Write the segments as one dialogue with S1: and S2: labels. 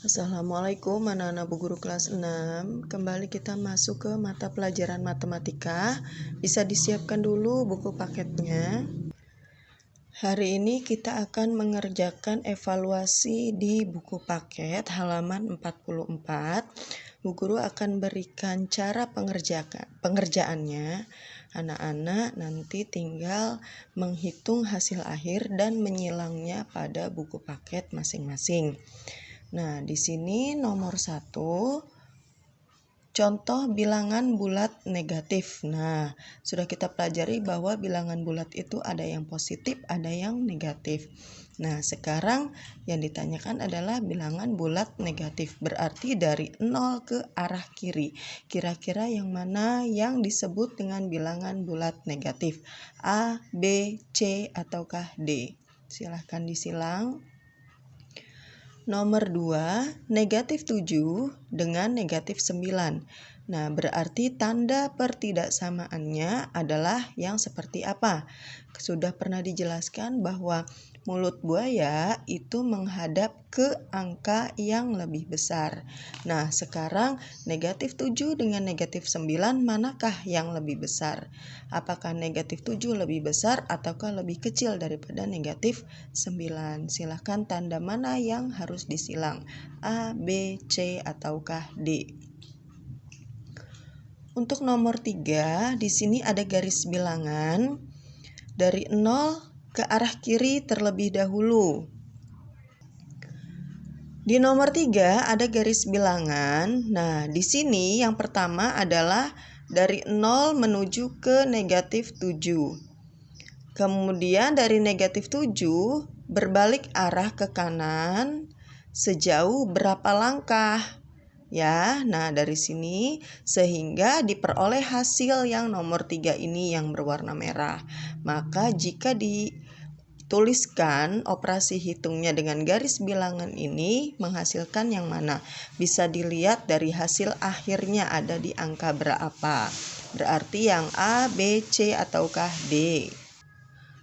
S1: Assalamualaikum anak-anak Bu Guru kelas 6. Kembali kita masuk ke mata pelajaran matematika. Bisa disiapkan dulu buku paketnya. Hari ini kita akan mengerjakan evaluasi di buku paket halaman 44. Bu Guru akan berikan cara pengerjaannya. Anak-anak nanti tinggal menghitung hasil akhir dan menyilangnya pada buku paket masing-masing. Nah, di sini nomor 1, contoh bilangan bulat negatif. Nah, sudah kita pelajari bahwa bilangan bulat itu ada yang positif, ada yang negatif. Nah, sekarang yang ditanyakan adalah bilangan bulat negatif. Berarti dari 0 ke arah kiri. Kira-kira yang mana yang disebut dengan bilangan bulat negatif? A, B, C, ataukah D? Silahkan disilang. Nomor 2, negatif 7 dengan negatif 9. Nah, berarti tanda pertidaksamaannya adalah yang seperti apa? Sudah pernah dijelaskan bahwa mulut buaya itu menghadap ke angka yang lebih besar. Nah, sekarang negatif 7 dengan negatif 9 manakah yang lebih besar? Apakah negatif 7 lebih besar ataukah lebih kecil daripada negatif 9? Silahkan tanda mana yang harus disilang? A, B, C, ataukah D? Untuk nomor 3, di sini ada garis bilangan dari 0 ke arah kiri terlebih dahulu. Di nomor 3 ada garis bilangan. Nah, di sini yang pertama adalah dari 0 menuju ke negatif 7. Kemudian dari negatif 7 berbalik arah ke kanan sejauh berapa langkah? Ya, nah dari sini sehingga diperoleh hasil yang nomor 3 ini yang berwarna merah. Maka jika dituliskan operasi hitungnya dengan garis bilangan ini menghasilkan yang mana? Bisa dilihat dari hasil akhirnya ada di angka berapa. Berarti yang A, B, C, ataukah D?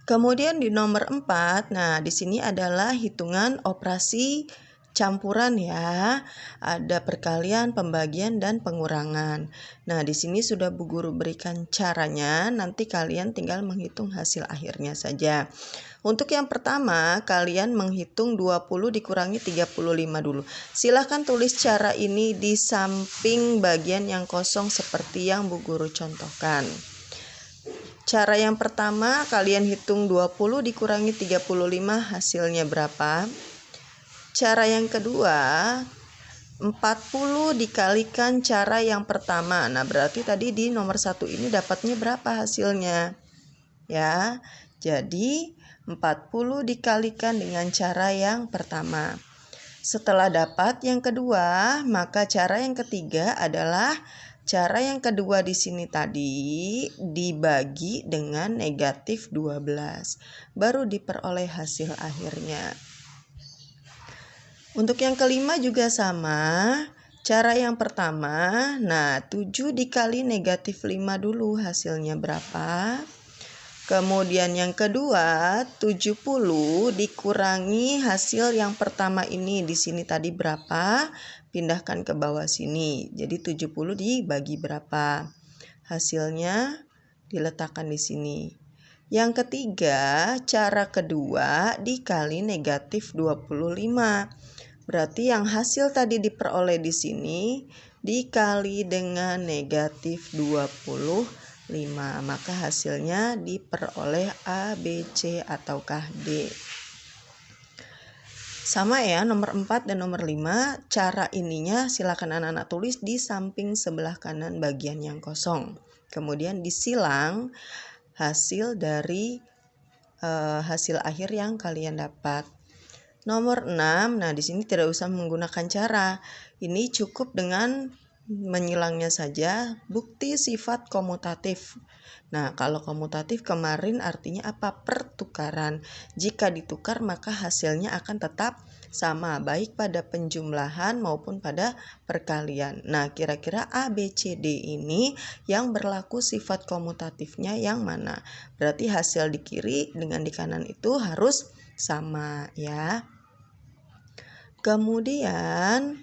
S1: Kemudian di nomor 4, nah di sini adalah hitungan operasi campuran ya. Ada perkalian, pembagian, dan pengurangan. Nah, di sini sudah Bu Guru berikan caranya, nanti kalian tinggal menghitung hasil akhirnya saja. Untuk yang pertama, kalian menghitung 20 dikurangi 35 dulu. Silahkan tulis cara ini di samping bagian yang kosong seperti yang Bu Guru contohkan. Cara yang pertama, kalian hitung 20 dikurangi 35 hasilnya berapa? Cara yang kedua, 40 dikalikan cara yang pertama. Nah, berarti tadi di nomor 1 ini dapatnya berapa hasilnya? Ya, jadi 40 dikalikan dengan cara yang pertama. Setelah dapat yang kedua, maka cara yang ketiga adalah cara yang kedua di sini tadi dibagi dengan negatif 12. Baru diperoleh hasil akhirnya. Untuk yang kelima juga sama. Cara yang pertama, nah 7 dikali negatif 5 dulu hasilnya berapa? Kemudian yang kedua, 70 dikurangi hasil yang pertama ini. Di sini tadi berapa? Pindahkan ke bawah sini. Jadi 70 dibagi berapa? Hasilnya diletakkan di sini. Yang ketiga, cara kedua dikali negatif 25. Berarti yang hasil tadi diperoleh di sini dikali dengan negatif 25. Maka hasilnya diperoleh A, B, C, ataukah D. Sama ya, nomor 4 dan nomor 5. Cara ininya silakan anak-anak tulis di samping sebelah kanan bagian yang kosong. Kemudian disilang hasil dari hasil akhir yang kalian dapat. Nomor 6, nah di sini tidak usah menggunakan cara. Ini cukup dengan menyilangnya saja. Bukti sifat komutatif. Nah, kalau komutatif kemarin artinya apa? Pertukaran. Jika ditukar maka hasilnya akan tetap sama, baik pada penjumlahan maupun pada perkalian. Nah, kira-kira A, B, C, D ini yang berlaku sifat komutatifnya yang mana? Berarti hasil di kiri dengan di kanan itu harus sama ya. Kemudian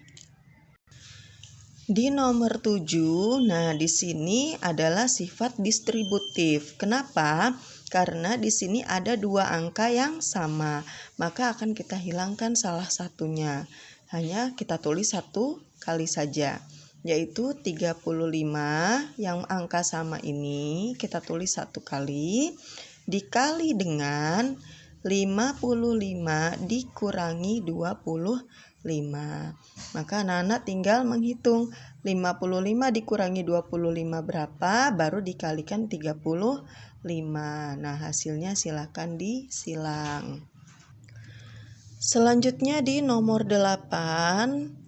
S1: di nomor 7, nah di sini adalah sifat distributif. Kenapa? Karena di sini ada dua angka yang sama, maka akan kita hilangkan salah satunya. Hanya kita tulis satu kali saja, yaitu 35 yang angka sama ini kita tulis satu kali dikali dengan 55 dikurangi 25. Maka anak-anak tinggal menghitung 55 dikurangi 25 berapa, baru dikalikan 35. Nah, hasilnya silakan disilang. Selanjutnya di nomor 8,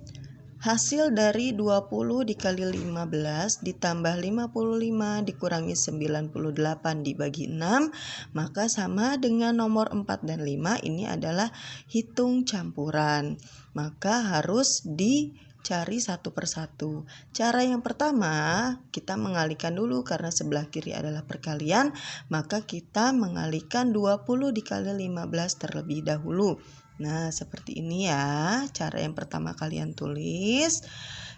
S1: hasil dari 20 dikali 15 ditambah 55 dikurangi 98 dibagi 6, maka sama dengan nomor 4 dan 5, ini adalah hitung campuran. Maka harus dicari satu persatu. Cara yang pertama, kita mengalihkan dulu karena sebelah kiri adalah perkalian, maka kita mengalihkan 20 dikali 15 terlebih dahulu. Nah, seperti ini ya, cara yang pertama kalian tulis.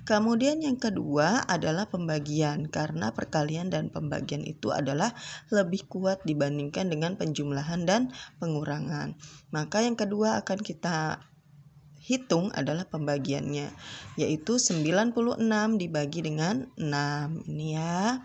S1: Kemudian yang kedua adalah pembagian, karena perkalian dan pembagian itu adalah lebih kuat dibandingkan dengan penjumlahan dan pengurangan. Maka yang kedua akan kita hitung adalah pembagiannya, yaitu 96 dibagi dengan 6. Ini ya.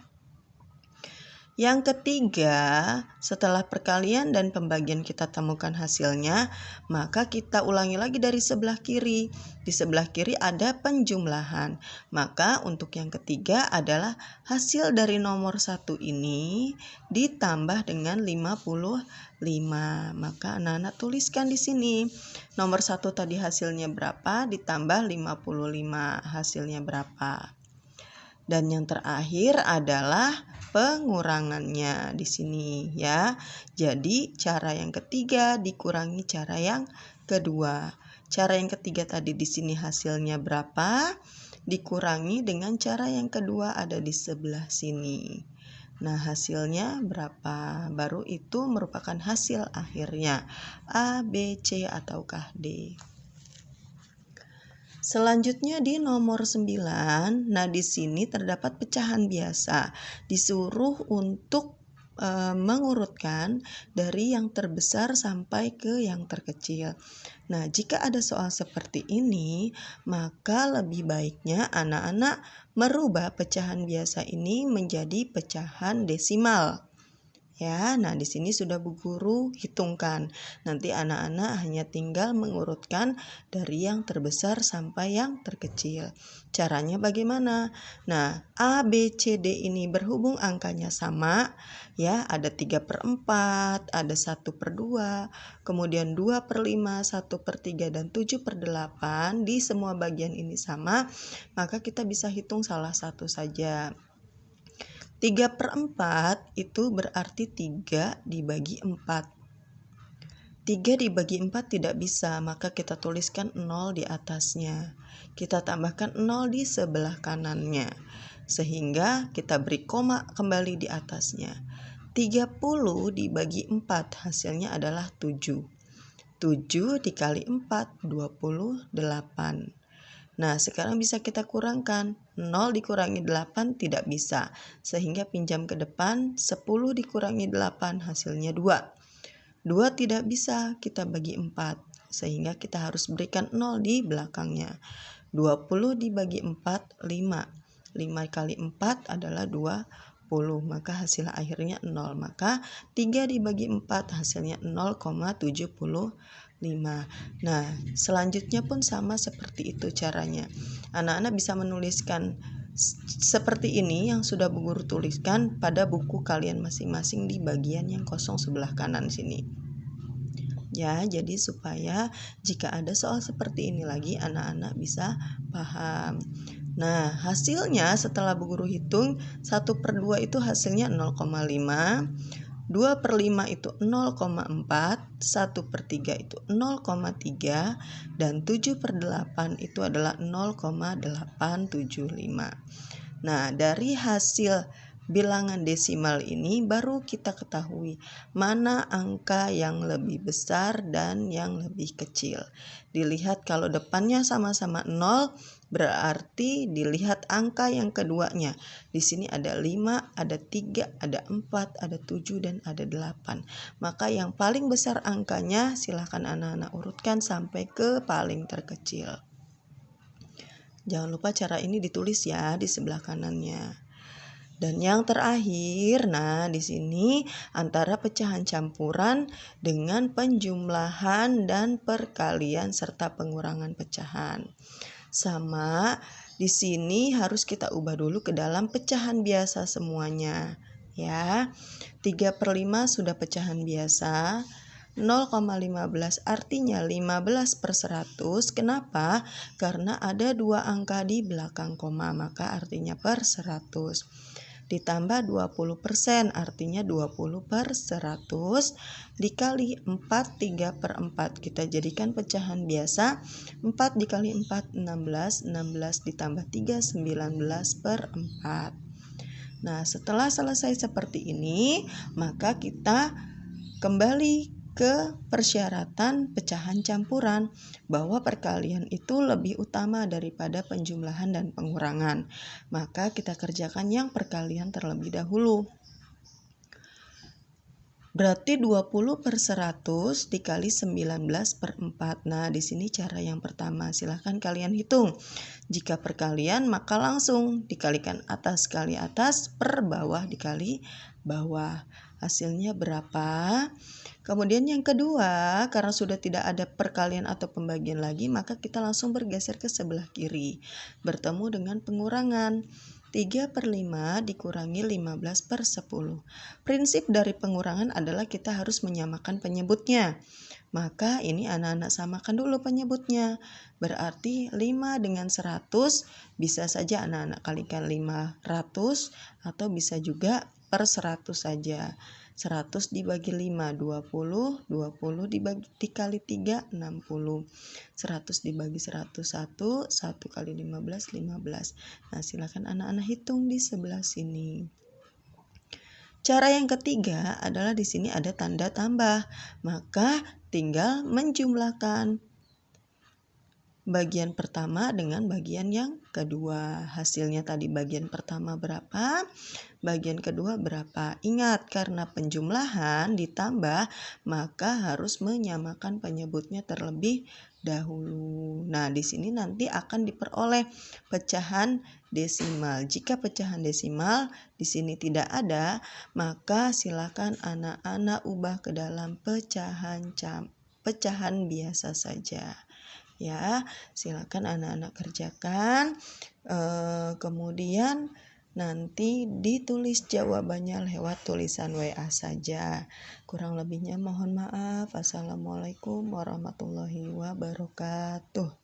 S1: Yang ketiga, setelah perkalian dan pembagian kita temukan hasilnya, maka kita ulangi lagi dari sebelah kiri. Di sebelah kiri ada penjumlahan. Maka untuk yang ketiga adalah hasil dari nomor 1 ini ditambah dengan 55. Maka anak-anak tuliskan di sini. Nomor 1 tadi hasilnya berapa, ditambah 55 hasilnya berapa. Dan yang terakhir adalah pengurangannya di sini ya. Jadi cara yang ketiga dikurangi cara yang kedua. Cara yang ketiga tadi di sini hasilnya berapa? Dikurangi dengan cara yang kedua ada di sebelah sini. Nah, hasilnya berapa? Baru itu merupakan hasil akhirnya. A, B, C ataukah D. Selanjutnya di nomor 9, nah di sini terdapat pecahan biasa. Disuruh untuk mengurutkan dari yang terbesar sampai ke yang terkecil. Nah, jika ada soal seperti ini, maka lebih baiknya anak-anak merubah pecahan biasa ini menjadi pecahan desimal. Ya, nah di sini sudah Bu Guru hitungkan. Nanti anak-anak hanya tinggal mengurutkan dari yang terbesar sampai yang terkecil. Caranya bagaimana? Nah, A, B, C, D ini berhubung angkanya sama, ya, ada 3/4, ada 1/2, kemudian 2/5, 1/3, dan 7/8, di semua bagian ini sama, maka kita bisa hitung salah satu saja. 3/4 itu berarti 3 dibagi 4. 3 dibagi 4 tidak bisa, maka kita tuliskan 0 di atasnya. Kita tambahkan 0 di sebelah kanannya, sehingga kita beri koma kembali di atasnya. 30 dibagi 4 hasilnya adalah 7. 7 dikali 4, 28. Nah, sekarang bisa kita kurangkan. 0 dikurangi 8 tidak bisa. Sehingga pinjam ke depan, 10 dikurangi 8 hasilnya 2. 2 tidak bisa, kita bagi 4. Sehingga kita harus berikan 0 di belakangnya. 20 dibagi 4, 5. 5 kali 4 adalah 20. Maka hasil akhirnya 0. Maka 3 dibagi 4 hasilnya 0,75. Nah, selanjutnya pun sama seperti itu caranya. Anak-anak bisa menuliskan seperti ini yang sudah Bu Guru tuliskan pada buku kalian masing-masing di bagian yang kosong sebelah kanan sini. Ya, jadi supaya jika ada soal seperti ini lagi anak-anak bisa paham. Nah, hasilnya setelah Bu Guru hitung 1/2 itu hasilnya 0,5. 2/5 itu 0,4, 1/3 itu 0,3, dan 7/8 itu adalah 0,875. Nah, dari hasil bilangan desimal ini baru kita ketahui mana angka yang lebih besar dan yang lebih kecil. Dilihat kalau depannya sama-sama 0, berarti dilihat angka yang keduanya. Di sini ada 5, ada 3, ada 4, ada 7, dan ada 8. Maka yang paling besar angkanya silahkan anak-anak urutkan sampai ke paling terkecil. Jangan lupa cara ini ditulis ya di sebelah kanannya. Dan yang terakhir, nah di sini antara pecahan campuran dengan penjumlahan dan perkalian serta pengurangan pecahan. Sama, di sini harus kita ubah dulu ke dalam pecahan biasa semuanya. Ya, 3/5 sudah pecahan biasa. 0,15 artinya 15/100. Kenapa? Karena ada dua angka di belakang koma, maka artinya per 100. Ditambah 20% artinya 20/100 dikali 4, 3/4. Kita jadikan pecahan biasa. 4 dikali 4, 16. 16 ditambah 3, 19/4. Nah, setelah selesai seperti ini, maka kita kembali ke persyaratan pecahan campuran, bahwa perkalian itu lebih utama daripada penjumlahan dan pengurangan. Maka kita kerjakan yang perkalian terlebih dahulu. Berarti 20/100 dikali 19/4. Nah, di sini cara yang pertama, silahkan kalian hitung. Jika perkalian, maka langsung dikalikan atas kali atas per bawah dikali bawah. Hasilnya berapa? Kemudian yang kedua, karena sudah tidak ada perkalian atau pembagian lagi, maka kita langsung bergeser ke sebelah kiri. Bertemu dengan pengurangan. 3/5 dikurangi 15/10. Prinsip dari pengurangan adalah kita harus menyamakan penyebutnya. Maka ini anak-anak samakan dulu penyebutnya. Berarti 5 dengan 100 bisa saja anak-anak kalikan 500 atau bisa juga per 100 saja. 100 dibagi 5, 20. 20 dikali 3, 60. 100 dibagi 101, 1 kali 15, 15. Nah, silakan anak-anak hitung di sebelah sini. Cara yang ketiga adalah di sini ada tanda tambah. Maka tinggal menjumlahkan bagian pertama dengan bagian yang kedua. Hasilnya tadi bagian pertama berapa, bagian kedua berapa. Ingat, karena penjumlahan ditambah, maka harus menyamakan penyebutnya terlebih dahulu. Nah, di sini nanti akan diperoleh pecahan desimal. Jika pecahan desimal di sini tidak ada, maka silakan anak-anak ubah ke dalam pecahan biasa saja. Ya, silakan anak-anak kerjakan. Kemudian nanti ditulis jawabannya lewat tulisan WA saja. Kurang lebihnya mohon maaf. Assalamualaikum warahmatullahi wabarakatuh.